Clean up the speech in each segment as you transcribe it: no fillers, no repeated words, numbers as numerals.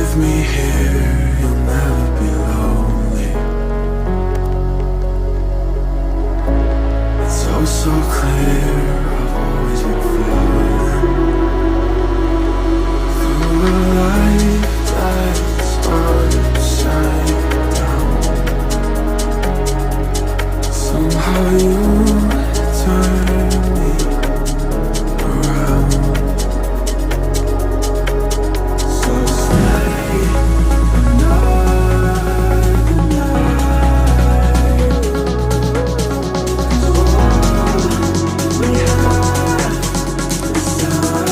with me here, you'll never be lonely. It's oh so clear, I've always been falling through a life that's upside down. Somehow you turn me around. So stay another night. 'Cause all we have is time.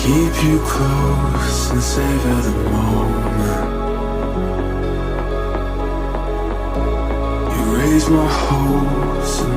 Keep you close and savor the moment. You raise my hopes and